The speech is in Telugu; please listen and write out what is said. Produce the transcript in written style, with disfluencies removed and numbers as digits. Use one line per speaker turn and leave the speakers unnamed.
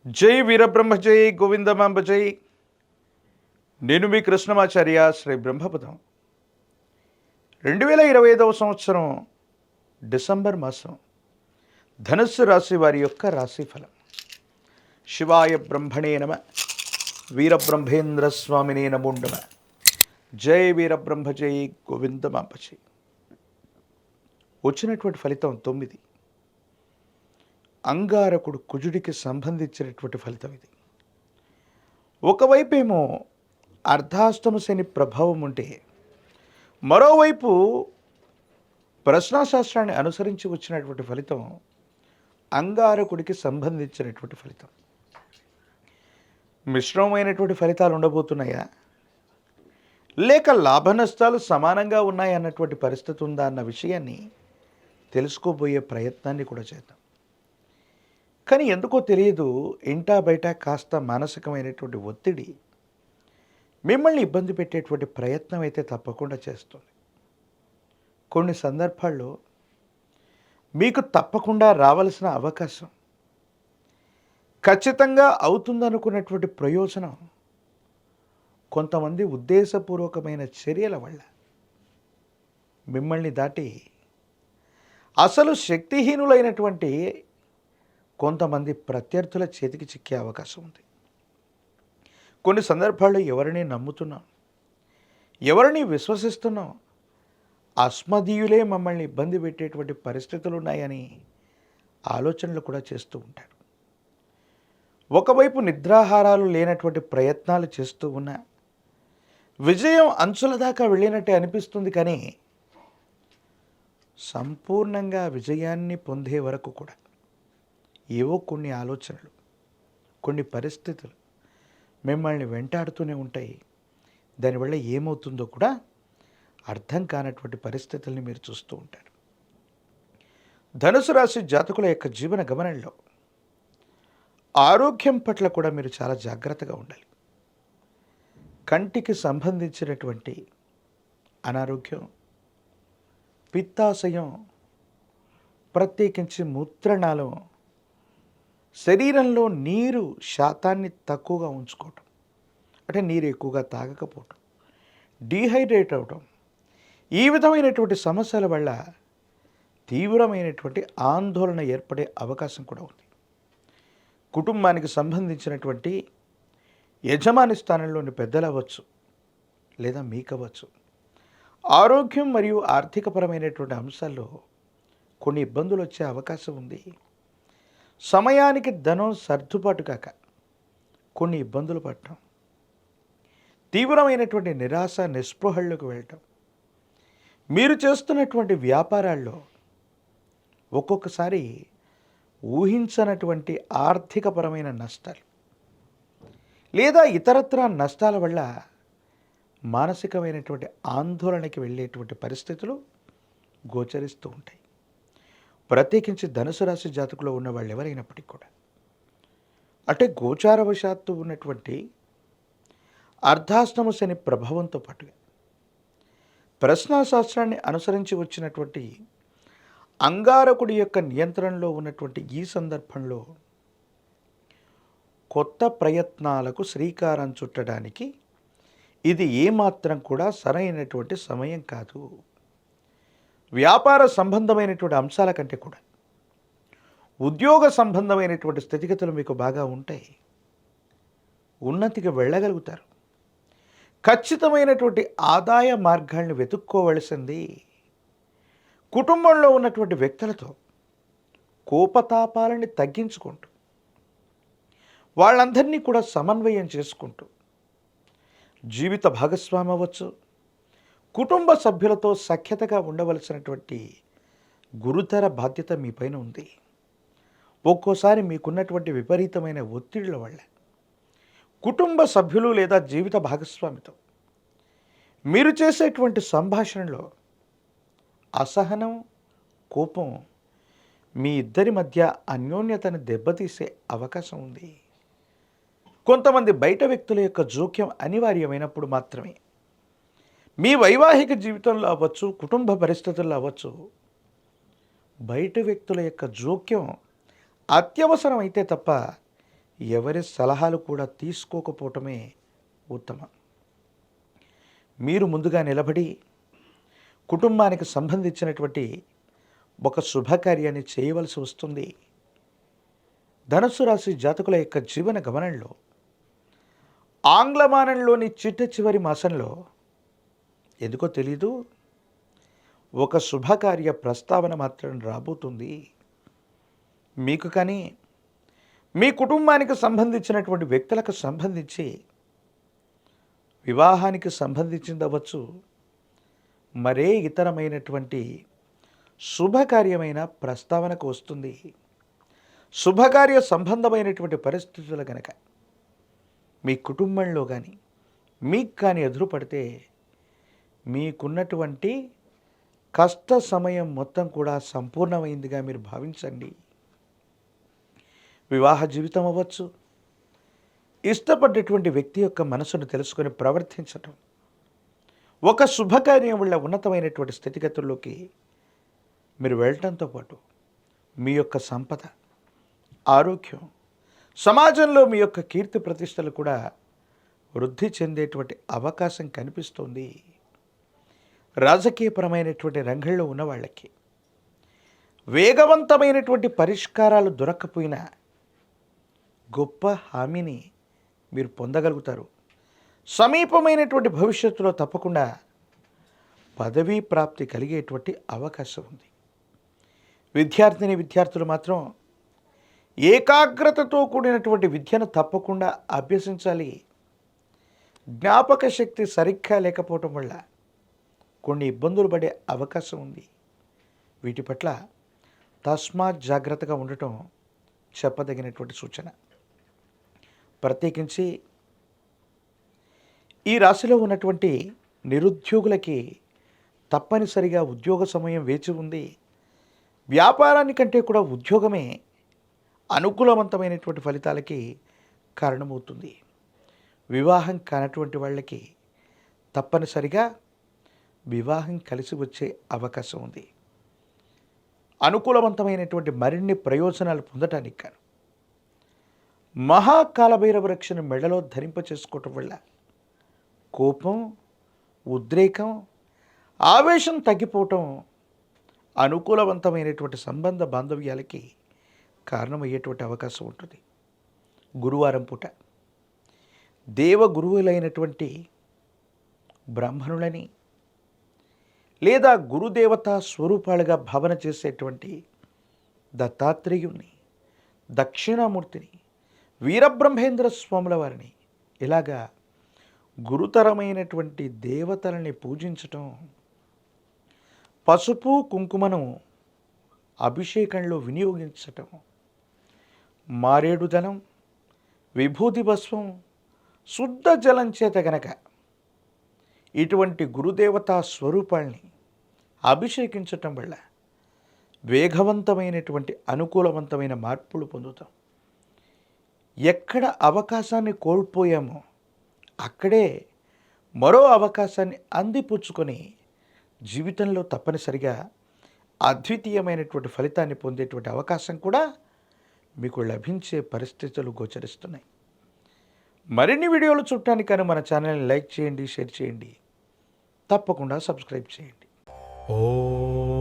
జై వీరబ్రహ్మ జై గోవిందమాంబ జై. నేను మీ కృష్ణమాచార్య శ్రీ బ్రహ్మపదం. 2025 సంవత్సరం డిసెంబర్ మాసం ధనుస్సు రాశి వారి యొక్క రాశిఫలం. శివాయ బ్రహ్మణే నమ, వీరబ్రహ్మేంద్ర స్వామినే నమో నమ. జై వీరబ్రహ్మ జై గోవిందమాంబ జై. వచ్చినటువంటి ఫలితం 9. అంగారకుడు కుజుడికి సంబంధించినటువంటి ఫలితం ఇది. ఒకవైపేమో అర్ధాష్టమ శని ప్రభావం ఉంటే, మరోవైపు ప్రశ్నాశాస్త్రాన్ని అనుసరించి వచ్చినటువంటి ఫలితం అంగారకుడికి సంబంధించినటువంటి ఫలితం. మిశ్రమమైనటువంటి ఫలితాలు ఉండబోతున్నాయా, లేక లాభ నష్టాలు సమానంగా ఉన్నాయన్నటువంటి పరిస్థితి ఉందా అన్న విషయాన్ని తెలుసుకోబోయే ప్రయత్నాన్ని కూడా చేద్దాం. కానీ ఎందుకో తెలియదు, ఇంటా బయట కాస్త మానసికమైనటువంటి ఒత్తిడి మిమ్మల్ని ఇబ్బంది పెట్టేటువంటి ప్రయత్నం అయితే తప్పకుండా చేస్తుంది. కొన్ని సందర్భాల్లో మీకు తప్పకుండా రావాల్సిన అవకాశం, ఖచ్చితంగా అవుతుందనుకున్నటువంటి ప్రయోజనం కొంతమంది ఉద్దేశపూర్వకమైన చర్యల వల్ల మిమ్మల్ని దాటి అసలు శక్తిహీనులైనటువంటి కొంతమంది ప్రత్యర్థుల చేతికి చిక్కే అవకాశం ఉంది. కొన్ని సందర్భాల్లో ఎవరిని నమ్ముతున్నాం, ఎవరిని విశ్వసిస్తున్నాం, అస్మదీయులే మమ్మల్ని ఇబ్బంది పెట్టేటువంటి పరిస్థితులు ఉన్నాయని ఆలోచనలు కూడా చేస్తూ ఉంటారు. ఒకవైపు నిద్రాహారాలు లేనటువంటి ప్రయత్నాలు చేస్తూ ఉన్నా విజయం అంచుల దాకా వెళ్ళినట్టే అనిపిస్తుంది. కానీ సంపూర్ణంగా విజయాన్ని పొందే వరకు కూడా ఏవో కొన్ని ఆలోచనలు, కొన్ని పరిస్థితులు మిమ్మల్ని వెంటాడుతూనే ఉంటాయి. దానివల్ల ఏమవుతుందో కూడా అర్థం కానటువంటి పరిస్థితుల్ని మీరు చూస్తూ ఉంటారు. ధనుసు రాశి జాతకుల యొక్క జీవన గమనంలో ఆరోగ్యం పట్ల కూడా మీరు చాలా జాగ్రత్తగా ఉండాలి. కంటికి సంబంధించినటువంటి అనారోగ్యం, పిత్తాశయం, ప్రత్యేకించి మూత్రనాళం, శరీరంలో నీరు శాతాన్ని తక్కువగా ఉంచుకోవటం, అంటే నీరు ఎక్కువగా తాగకపోవటం, డీహైడ్రేట్ అవటం, ఈ విధమైనటువంటి సమస్యల వల్ల తీవ్రమైనటువంటి ఆందోళన ఏర్పడే అవకాశం కూడా ఉంది. కుటుంబానికి సంబంధించినటువంటి యజమాని స్థానంలోని పెద్దలు అవ్వచ్చు, లేదా మీకవచ్చు, ఆరోగ్యం మరియు ఆర్థికపరమైనటువంటి అంశాల్లో కొన్ని ఇబ్బందులు వచ్చే అవకాశం ఉంది. సమయానికి ధనం సర్దుబాటు కాక కొన్ని ఇబ్బందులు పడటం, తీవ్రమైనటువంటి నిరాశ నిస్పృహల్లోకి వెళ్ళటం, మీరు చేస్తున్నటువంటి వ్యాపారాల్లో ఒక్కొక్కసారి ఊహించనటువంటి ఆర్థికపరమైన నష్టాలు లేదా ఇతరత్ర నష్టాల వల్ల మానసికమైనటువంటి ఆందోళనకి వెళ్ళేటువంటి పరిస్థితులు గోచరిస్తూ ఉంటాయి. ప్రత్యేకించి ధనుసు రాశి జాతకులో ఉన్న వాళ్ళు ఎవరైనప్పటికీ కూడా, అంటే గోచారవశాత్తు ఉన్నటువంటి అర్ధాష్టమ శని ప్రభావంతో పాటుగా ప్రశ్నాశాస్త్రాన్ని అనుసరించి వచ్చినటువంటి అంగారకుడి యొక్క నియంత్రణలో ఉన్నటువంటి ఈ సందర్భంలో కొత్త ప్రయత్నాలకు శ్రీకారం చుట్టడానికి ఇది ఏమాత్రం కూడా సరైనటువంటి సమయం కాదు. వ్యాపార సంబంధమైనటువంటి అంశాల కంటే కూడా ఉద్యోగ సంబంధమైనటువంటి స్థితిగతులు మీకు బాగా ఉంటాయి. ఉన్నతికి వెళ్ళగలుగుతారు. ఖచ్చితమైనటువంటి ఆదాయ మార్గాల్ని వెతుక్కోవలసింది. కుటుంబంలో ఉన్నటువంటి వ్యక్తులతో కోపతాపాలని తగ్గించుకుంటూ, వాళ్ళందరినీ కూడా సమన్వయం చేసుకుంటూ, జీవిత భాగస్వామి అవ్వచ్చు, కుటుంబ సభ్యులతో సఖ్యతగా ఉండవలసినటువంటి గురుతర బాధ్యత మీ పైన ఉంది. ఒక్కోసారి మీకున్నటువంటి విపరీతమైన ఒత్తిళ్ల వల్ల కుటుంబ సభ్యులు లేదా జీవిత భాగస్వామితో మీరు చేసేటువంటి సంభాషణలో అసహనం, కోపం మీ ఇద్దరి మధ్య అన్యోన్యతను దెబ్బతీసే అవకాశం ఉంది. కొంతమంది బయట వ్యక్తుల యొక్క జోక్యం అనివార్యమైనప్పుడు మాత్రమే మీ వైవాహిక జీవితంలో అవ్వచ్చు, కుటుంబ పరిస్థితుల్లో అవ్వచ్చు, బయట వ్యక్తుల యొక్క జోక్యం అత్యవసరం అయితే తప్ప ఎవరి సలహాలు కూడా తీసుకోకపోవటమే ఉత్తమం. మీరు ముందుగా నిలబడి కుటుంబానికి సంబంధించినటువంటి ఒక శుభకార్యాన్ని చేయవలసి వస్తుంది. ధనుస్సు రాశి జాతకుల యొక్క జీవన గమనంలో ఆంగ్లమానంలోని చిట్ట చివరి మాసంలో ఎందుకో తెలీదు ఒక శుభకార్య ప్రస్తావన మాత్రం రాబోతుంది. మీకు కానీ మీ కుటుంబానికి సంబంధించినటువంటి వ్యక్తులకు సంబంధించి వివాహానికి సంబంధించింది అవ్వచ్చు, మరే ఇతరమైనటువంటి శుభకార్యమైన ప్రస్తావనకు వస్తుంది. శుభకార్య సంబంధమైనటువంటి పరిస్థితులు కనుక మీ కుటుంబంలో కానీ మీకు కానీ ఎదురుపడితే మీకున్నటువంటి కష్ట సమయం మొత్తం కూడా సంపూర్ణమైందిగా మీరు భావించండి. వివాహ జీవితం అవ్వచ్చు, ఇష్టపడ్డటువంటి వ్యక్తి యొక్క మనసును తెలుసుకొని ప్రవర్తించటం, ఒక శుభకార్యం వల్ల ఉన్నతమైనటువంటి స్థితిగతుల్లోకి మీరు వెళ్ళటంతో పాటు మీ యొక్క సంపద, ఆరోగ్యం, సమాజంలో మీ యొక్క కీర్తి ప్రతిష్టలు కూడా వృద్ధి చెందేటువంటి అవకాశం కనిపిస్తుంది. రాజకీయపరమైనటువంటి రంగంలో ఉన్న వాళ్ళకి వేగవంతమైనటువంటి పరిష్కారాలు దొరక్కపోయినా గొప్ప హామీని మీరు పొందగలుగుతారు. సమీపమైనటువంటి భవిష్యత్తులో తప్పకుండా పదవీ ప్రాప్తి కలిగేటువంటి అవకాశం ఉంది. విద్యార్థులు మాత్రం ఏకాగ్రతతో కూడినటువంటి విద్యను తప్పకుండా అభ్యసించాలి. జ్ఞాపక శక్తి సరిగ్గా లేకపోవటం వల్ల కొన్ని ఇబ్బందులు పడే అవకాశం ఉంది. వీటి పట్ల తస్మాత్ జాగ్రత్తగా ఉండటం చెప్పదగినటువంటి సూచన. ప్రత్యేకించి ఈ రాశిలో ఉన్నటువంటి నిరుద్యోగులకి తప్పనిసరిగా ఉద్యోగ సమయం వేచి ఉంది. వ్యాపారానికంటే కూడా ఉద్యోగమే అనుకూలవంతమైనటువంటి ఫలితాలకి కారణమవుతుంది. వివాహం కానటువంటి వాళ్ళకి తప్పనిసరిగా వివాహం కలిసి వచ్చే అవకాశం ఉంది. అనుకూలవంతమైనటువంటి మరిన్ని ప్రయోజనాలు పొందటానికి కాను మహాకాలభైరవ రక్షను మెడలో ధరింపచేసుకోవటం వల్ల కోపం, ఉద్రేకం, ఆవేశం తగ్గిపోవటం అనుకూలవంతమైనటువంటి సంబంధ బాంధవ్యాలకి కారణమయ్యేటువంటి అవకాశం ఉంటుంది. గురువారం పూట దేవగురువులైనటువంటి బ్రాహ్మణులని లేదా గురుదేవతా స్వరూపాలుగా భావన చేసేటువంటి దత్తాత్రేయుణ్ణి, దక్షిణామూర్తిని, వీరబ్రహ్మేంద్ర స్వాముల వారిని ఇలాగా గురుతరమైనటువంటి దేవతలని పూజించటం, పసుపు కుంకుమను అభిషేకంలో వినియోగించటం, మారేడు దళం, విభూతి భస్వం, శుద్ధ జలం చేత గనక ఇటువంటి గురుదేవతా స్వరూపాల్ని అభిషేకించటం వల్ల వేగవంతమైనటువంటి అనుకూలవంతమైన మార్పులు పొందుతాం. ఎక్కడ అవకాశాన్ని కోల్పోయామో అక్కడే మరో అవకాశాన్ని అందిపుచ్చుకొని జీవితంలో తప్పనిసరిగా అద్వితీయమైనటువంటి ఫలితాన్ని పొందేటువంటి అవకాశం కూడా మీకు లభించే పరిస్థితులు గోచరిస్తున్నాయి. మరిన్ని వీడియోలు చూడటానికని మన ఛానల్ని లైక్ చేయండి, షేర్ చేయండి, తప్పకుండా సబ్స్క్రైబ్ చేయండి.
ఓం